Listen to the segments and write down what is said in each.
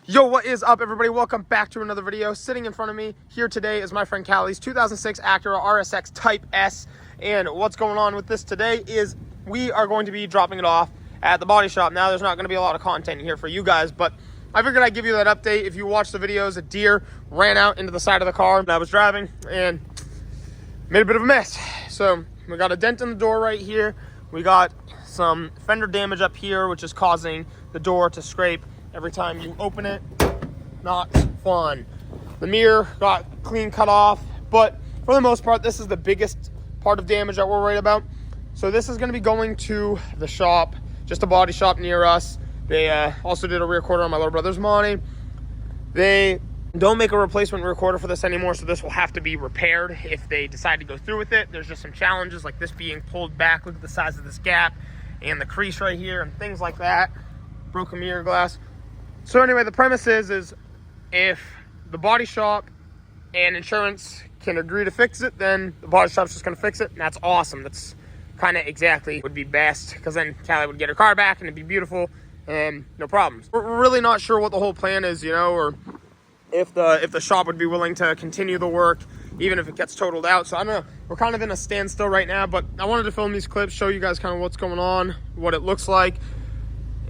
Yo, what is up, everybody? Welcome back to another video. Sitting in front of me here today is my friend Callie's 2006 Acura RSX Type S. And what's going on with this today is we are going to be dropping it off at the body shop. Now, there's not going to be a lot of content here for you guys, but I figured I'd give you that update. If you watch the videos, a deer ran out into the side of the car that I was driving and made a bit of a mess. So we got a dent in the door right here. We got some fender damage up here, which is causing the door to scrape every time you open it. Not fun. The mirror got clean cut off, but for the most part, this is the biggest part of damage that we're worried about. So this is going to be going to the shop, just a body shop near us. They also did a rear quarter on my little brother's Monty. They don't make a replacement rear quarter for this anymore, so this will have to be repaired if they decide to go through with it. There's just some challenges like this being pulled back. Look at the size of this gap and the crease right here and things like that. Broken mirror glass. So anyway, the premise is if the body shop and insurance can agree to fix it, then the body shop's just going to fix it, and that's awesome. That's kind of exactly would be best, because then Callie would get her car back and it'd be beautiful and no problems. We're really not sure what the whole plan is, you know, or if the shop would be willing to continue the work even if it gets totaled out. So I don't know. We're kind of in a standstill right now, but I wanted to film these clips, show you guys kind of what's going on, what it looks like.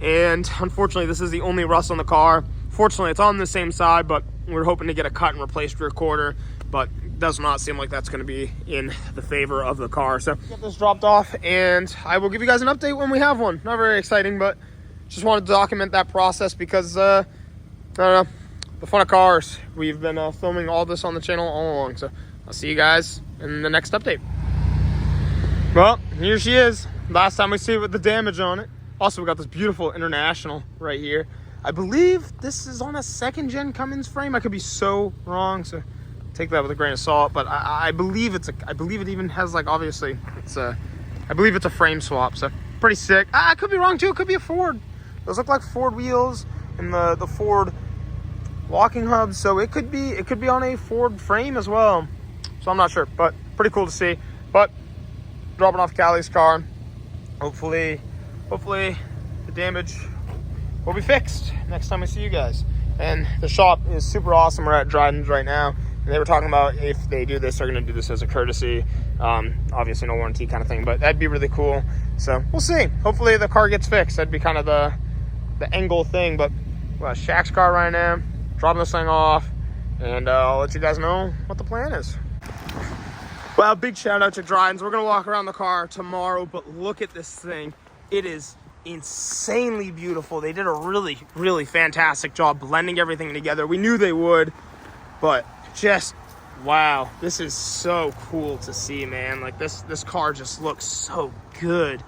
And unfortunately, this is the only rust on the car. Fortunately, it's on the same side, but we're hoping to get a cut and replaced rear quarter, but it does not seem like that's going to be in the favor of the car. So get this dropped off, and I will give you guys an update when we have one. Not very exciting, but just wanted to document that process because, I don't know, the fun of cars. We've been filming all this on the channel all along, so I'll see you guys in the next update. Well, here she is. Last time we see it with the damage on it. Also, we got this beautiful International right here. I believe this is on a second-gen Cummins frame. I could be so wrong, so take that with a grain of salt. But I believe I believe it even has, like, obviously, I believe it's a frame swap. So pretty sick. I could be wrong too. It could be a Ford. Those look like Ford wheels and the Ford locking hubs. So it could be on a Ford frame as well. So I'm not sure, but pretty cool to see. But dropping off Callie's car. Hopefully the damage will be fixed next time we see you guys. And the shop is super awesome. We're at Dryden's right now, and they were talking about if they do this, they're going to do this as a courtesy. Obviously no warranty kind of thing, but that'd be really cool. So we'll see. Hopefully the car gets fixed. That'd be kind of the angle thing. But we're at Shaq's car right now, dropping this thing off, and I'll let you guys know what the plan is. Well, big shout out to Dryden's. We're going to walk around the car tomorrow, but look at this thing. It is insanely beautiful. They did a really, really fantastic job blending everything together. We knew they would, but just, wow. This is so cool to see, man. Like, this car just looks so good.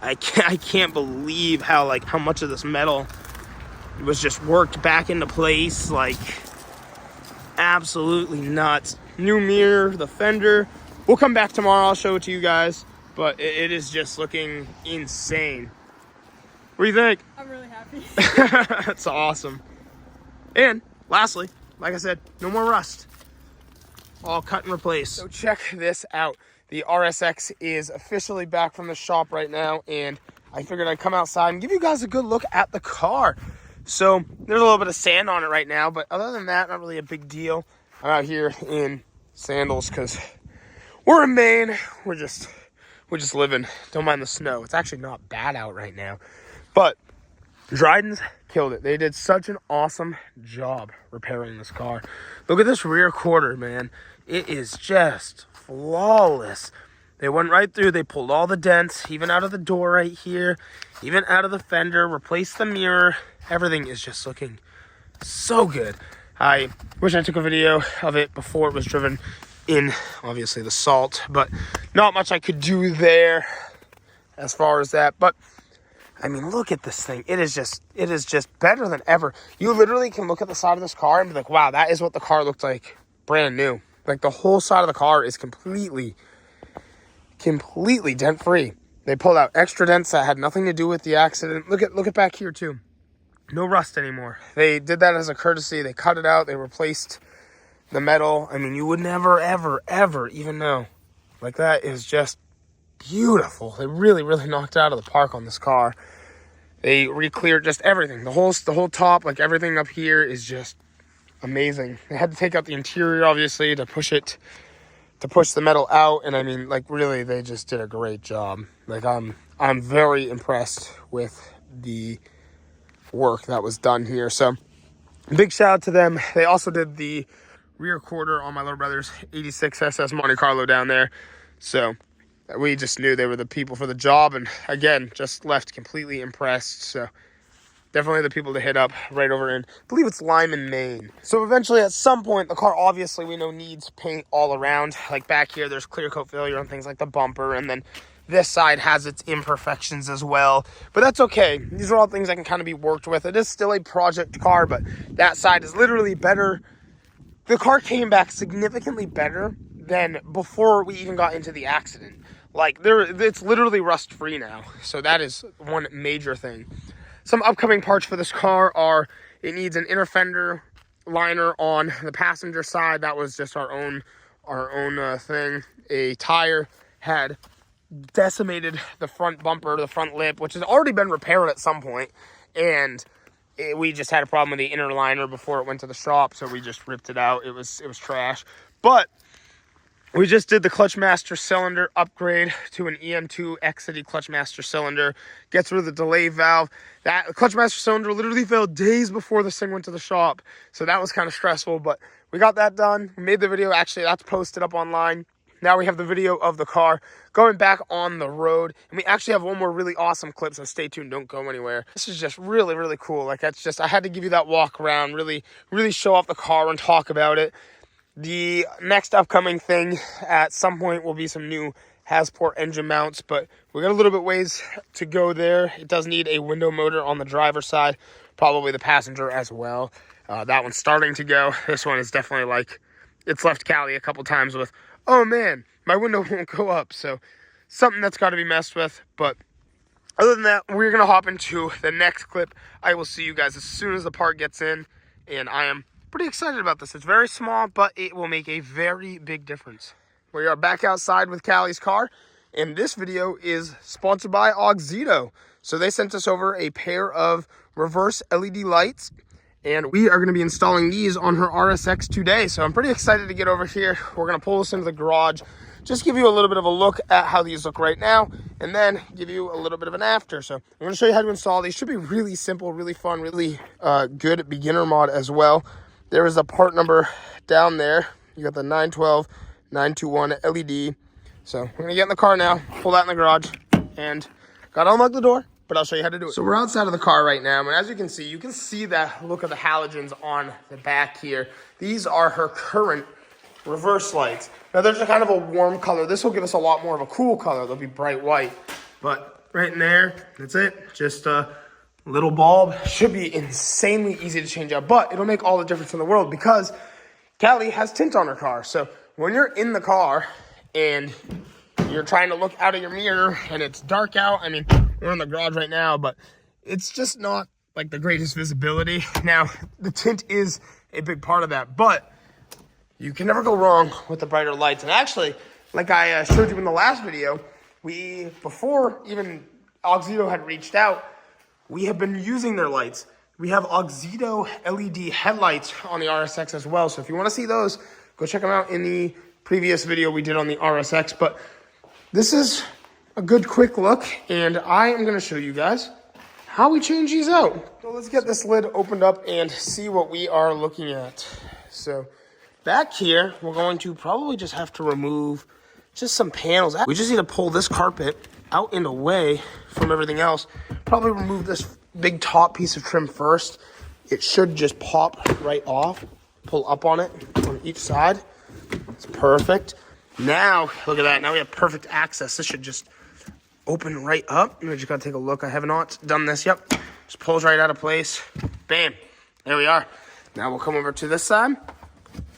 I can't believe how much of this metal was just worked back into place. Like, absolutely nuts. New mirror, the fender. We'll come back tomorrow. I'll show it to you guys. But it is just looking insane. What do you think? I'm really happy. That's awesome. And lastly, like I said, no more rust. All cut and replaced. So check this out. The RSX is officially back from the shop right now, and I figured I'd come outside and give you guys a good look at the car. So there's a little bit of sand on it right now, but other than that, not really a big deal. I'm out here in sandals because we're in Maine. We're just living. Don't mind the snow. It's actually not bad out right now. But Dryden's killed it. They did such an awesome job repairing this car. Look at this rear quarter, man. It is just flawless. They went right through. They pulled all the dents, even out of the door right here, even out of the fender, replaced the mirror. Everything is just looking so good. I wish I took a video of it before it was driven in, obviously, the salt, but not much I could do there as far as that. But I mean, look at this thing. It is just better than ever. You literally can look at the side of this car and be like, wow, that is what the car looked like brand new. Like, the whole side of the car is completely dent free. They pulled out extra dents that had nothing to do with the accident. Look at back here too. No rust anymore. They did that as a courtesy. They cut it out. They replaced the metal. I mean, you would never, ever, ever even know. Like, that is just beautiful. They really, really knocked it out of the park on this car. They re-cleared just everything. The whole top, like everything up here is just amazing. They had to take out the interior, obviously, to push the metal out. And I mean, like, really, they just did a great job. Like, I'm very impressed with the work that was done here. So big shout out to them. They also did the rear quarter on my little brother's 86 SS Monte Carlo down there. So we just knew they were the people for the job. And again, just left completely impressed. So definitely the people to hit up right over in, I believe it's Lyman, Maine. So eventually at some point, the car obviously we know needs paint all around. Like back here, there's clear coat failure on things like the bumper. And then this side has its imperfections as well. But that's okay. These are all things that can kind of be worked with. It is still a project car, but that side is literally better. The car came back significantly better than before we even got into the accident. Like, it's literally rust-free now. So that is one major thing. Some upcoming parts for this car are, it needs an inner fender liner on the passenger side. That was just our own thing. A tire had decimated the front bumper, the front lip, which has already been repaired at some point. And we just had a problem with the inner liner before it went to the shop, so we just ripped it out. It was trash. But we just did the clutch master cylinder upgrade to an EM2 X-City clutch master cylinder. Gets rid of the delay valve. That clutch master cylinder literally failed days before this thing went to the shop. So that was kind of stressful, but we got that done. We made the video. Actually, that's posted up online. Now we have the video of the car going back on the road. And we actually have one more really awesome clip, so stay tuned. Don't go anywhere. This is just really, really cool. Like, that's just, I had to give you that walk around, really, really show off the car and talk about it. The next upcoming thing at some point will be some new Hasport engine mounts, but we got a little bit ways to go there. It does need a window motor on the driver's side, probably the passenger as well. That one's starting to go. This one is definitely like, it's left Cali a couple times with, oh man, my window won't go up. So something that's got to be messed with. But other than that, we're going to hop into the next clip. I will see you guys as soon as the part gets in, and I am pretty excited about this. It's very small, but it will make a very big difference. We are back outside with Callie's car, and this video is sponsored by Auxito. So they sent us over a pair of reverse LED lights, and we are going to be installing these on her RSX today. So I'm pretty excited to get over here. We're going to pull this into the garage, just give you a little bit of a look at how these look right now, and then give you a little bit of an after. So I'm going to show you how to install these. Should be really simple, really fun, really good beginner mod as well. There is a part number down there. You got the 912 921 LED. So we're going to get in the car now, pull that in the garage, and got to unlock the door, but I'll show you how to do it. So we're outside of the car right now, and as you can see that look of the halogens on the back here. These are her current reverse lights. Now there's a kind of a warm color. This will give us a lot more of a cool color. They'll be bright white, but right in there, that's it. Just a little bulb. Should be insanely easy to change out, but it'll make all the difference in the world because Callie has tint on her car. So when you're in the car and you're trying to look out of your mirror and it's dark out, I mean, we're in the garage right now, but it's just not like the greatest visibility. Now, the tint is a big part of that, but you can never go wrong with the brighter lights. And actually, like I showed you in the last video, before even Auxito had reached out, we have been using their lights. We have Auxito LED headlights on the RSX as well. So if you want to see those, go check them out in the previous video we did on the RSX. But this is a good quick look, and I am going to show you guys how we change these out. So let's get this lid opened up and see what we are looking at. So back here, we're going to probably just have to remove just some panels. We just need to pull this carpet out and away from everything else. Probably remove this big top piece of trim first. It should just pop right off. Pull up on it on each side. It's perfect. Now, look at that. Now we have perfect access. This should just open right up. We just gotta take a look. I have not done this. Yep. Just pulls right out of place. Bam. There we are. Now we'll come over to this side.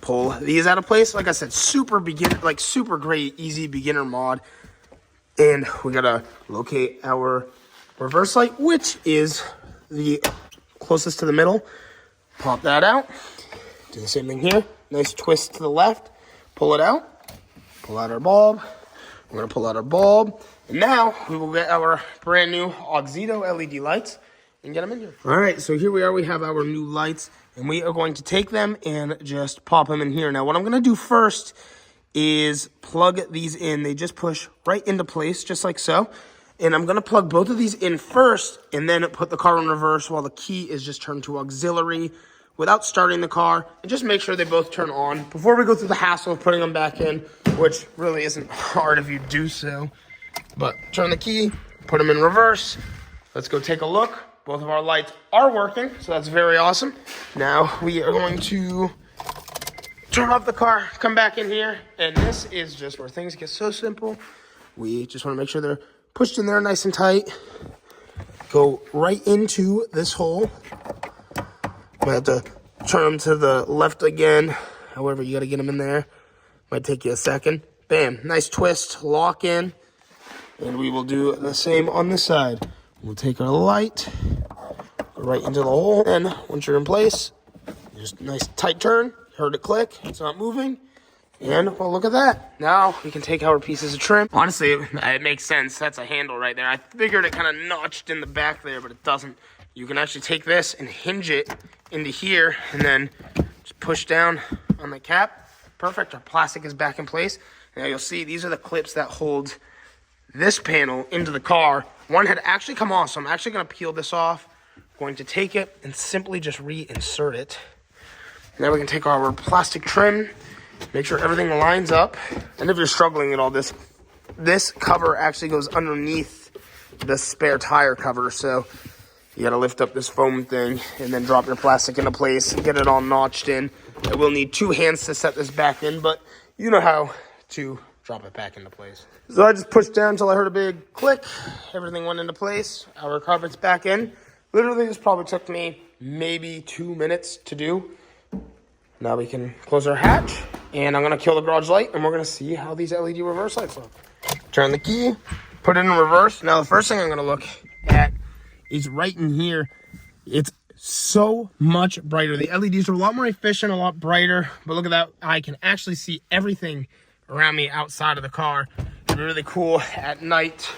Pull these out of place. Like I said, super beginner, like super great, easy beginner mod. And we gotta locate our reverse light, which is the closest to the middle. Pop that out. Do the same thing here. Nice twist to the left. Pull it out. Pull out our bulb. We're gonna pull out our bulb. And now we will get our brand new Auxito LED lights and get them in here. All right, so here we are. We have our new lights, and we are going to take them and just pop them in here. Now, what I'm going to do first is plug these in. They just push right into place, just like so. And I'm going to plug both of these in first, and then put the car in reverse while the key is just turned to auxiliary without starting the car, and just make sure they both turn on before we go through the hassle of putting them back in, which really isn't hard if you do so. But turn the key, put them in reverse. Let's go take a look. Both of our lights are working, so that's very awesome. Now we are going to turn off the car, come back in here, and this is just where things get so simple. We just want to make sure they're pushed in there nice and tight. Go right into this hole. Might have to turn them to the left again. However, you got to get them in there. Might take you a second. Bam, nice twist, lock in. And we will do the same on this side. We'll take our light, go right into the hole. And once you're in place, just a nice tight turn. Heard it click, it's not moving. And well, look at that. Now we can take our pieces of trim. Honestly, it makes sense. That's a handle right there. I figured it kind of notched in the back there, but it doesn't. You can actually take this and hinge it into here and then just push down on the cap. Perfect. Our plastic is back in place. Now you'll see these are the clips that hold this panel into the car. One had actually come off, so I'm actually going to peel this off. Going to take it and simply just reinsert it. Now we can take our plastic trim, make sure everything lines up. And if you're struggling at all, this cover actually goes underneath the spare tire cover, so you gotta lift up this foam thing and then drop your plastic into place, get it all notched in. I will need 2 hands to set this back in, but you know how to drop it back into place. So I just pushed down until I heard a big click. Everything went into place. Our carpet's back in. Literally, this probably took me maybe 2 minutes to do. Now we can close our hatch, and I'm gonna kill the garage light, and we're gonna see how these LED reverse lights look. Turn the key, put it in reverse. Now the first thing I'm gonna look at is right in here. It's so much brighter. The LEDs are a lot more efficient, a lot brighter, but look at that. I can actually see everything around me outside of the car. It'd be really cool at night,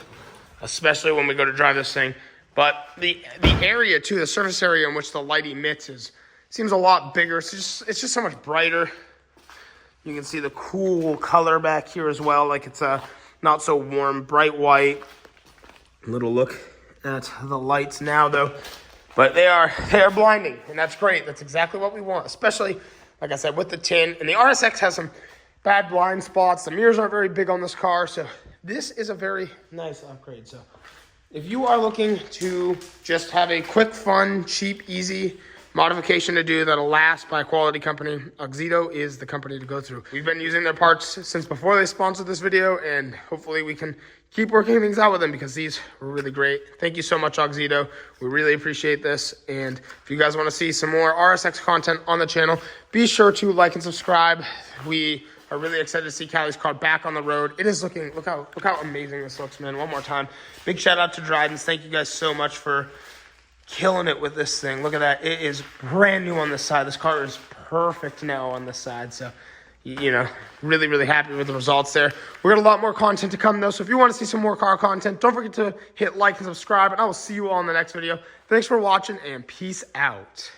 especially when we go to drive this thing. But the area too, the surface area in which the light emits seems a lot bigger. It's just so much brighter. You can see the cool color back here as well. Like it's a not so warm, bright white. A little look at the lights now though, but they are blinding, and that's great. That's exactly what we want, especially like I said with the tin. And the RSX has some bad blind spots. The mirrors aren't very big on this car, so this is a very nice upgrade. So if you are looking to just have a quick, fun, cheap, easy modification to do that'll last by a quality company, Auxito is the company to go through. We've been using their parts since before they sponsored this video, and hopefully we can keep working things out with them because these were really great. Thank you so much, Auxito. We really appreciate this. And if you guys want to see some more RSX content on the channel, be sure to like and subscribe. We are really excited to see Callie's car back on the road. It is looking, look how amazing this looks, man. One more time. Big shout out to Dryden. Thank you guys so much for killing it with this thing. Look at that. It is brand new on this side. This car is perfect now on this side. So, you know, really, really happy with the results there. We got a lot more content to come though. So if you want to see some more car content, don't forget to hit like and subscribe, and I will see you all in the next video. Thanks for watching, and peace out.